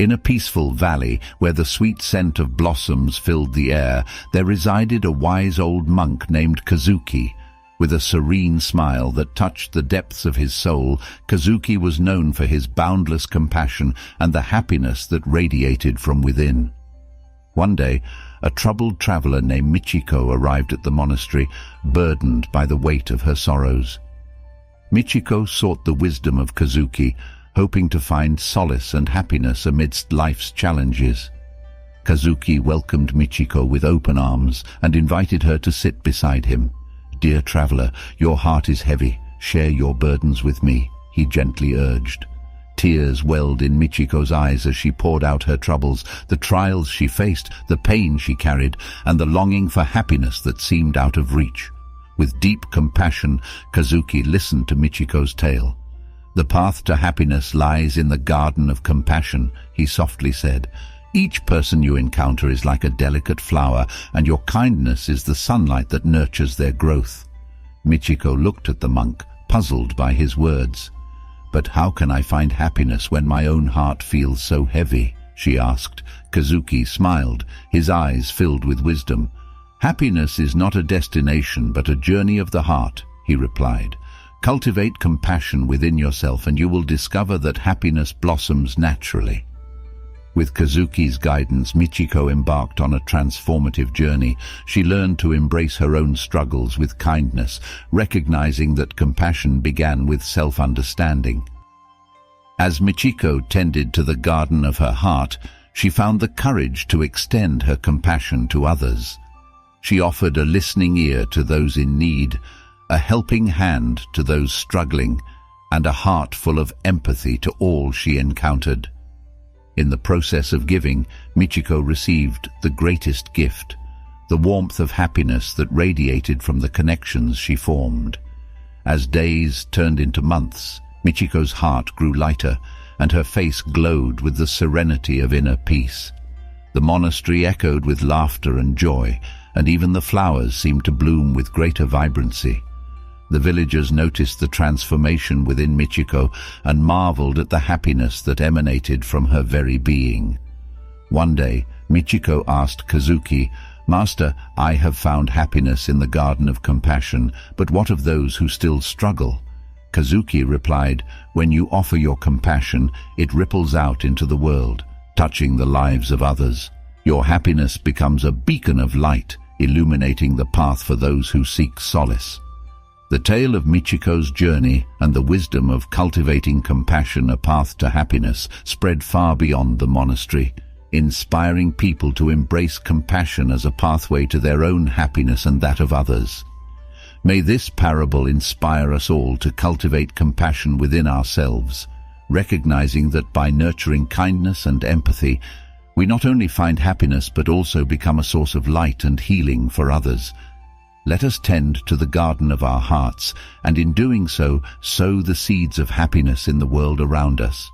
In a peaceful valley, where the sweet scent of blossoms filled the air, there resided a wise old monk named Kazuki. With a serene smile that touched the depths of his soul, Kazuki was known for his boundless compassion and the happiness that radiated from within. One day, a troubled traveler named Michiko arrived at the monastery, burdened by the weight of her sorrows. Michiko sought the wisdom of Kazuki, hoping to find solace and happiness amidst life's challenges. Kazuki welcomed Michiko with open arms and invited her to sit beside him. "Dear traveler, your heart is heavy. Share your burdens with me," he gently urged. Tears welled in Michiko's eyes as she poured out her troubles, the trials she faced, the pain she carried, and the longing for happiness that seemed out of reach. With deep compassion, Kazuki listened to Michiko's tale. "The path to happiness lies in the garden of compassion," he softly said. "Each person you encounter is like a delicate flower, and your kindness is the sunlight that nurtures their growth." Michiko looked at the monk, puzzled by his words. "But how can I find happiness when my own heart feels so heavy?" she asked. Kazuki smiled, his eyes filled with wisdom. "Happiness is not a destination but a journey of the heart," he replied. "Cultivate compassion within yourself and you will discover that happiness blossoms naturally." With Kazuki's guidance, Michiko embarked on a transformative journey. She learned to embrace her own struggles with kindness, recognizing that compassion began with self-understanding. As Michiko tended to the garden of her heart, she found the courage to extend her compassion to others. She offered a listening ear to those in need, a helping hand to those struggling, and a heart full of empathy to all she encountered. In the process of giving, Michiko received the greatest gift, the warmth of happiness that radiated from the connections she formed. As days turned into months, Michiko's heart grew lighter, and her face glowed with the serenity of inner peace. The monastery echoed with laughter and joy, and even the flowers seemed to bloom with greater vibrancy. The villagers noticed the transformation within Michiko and marveled at the happiness that emanated from her very being. One day, Michiko asked Kazuki, "Master, I have found happiness in the garden of compassion, but what of those who still struggle?" Kazuki replied, "When you offer your compassion, it ripples out into the world, touching the lives of others. Your happiness becomes a beacon of light, illuminating the path for those who seek solace." The tale of Michiko's journey and the wisdom of cultivating compassion, a path to happiness, spread far beyond the monastery, inspiring people to embrace compassion as a pathway to their own happiness and that of others. May this parable inspire us all to cultivate compassion within ourselves, recognizing that by nurturing kindness and empathy, we not only find happiness but also become a source of light and healing for others. Let us tend to the garden of our hearts, and in doing so, sow the seeds of happiness in the world around us.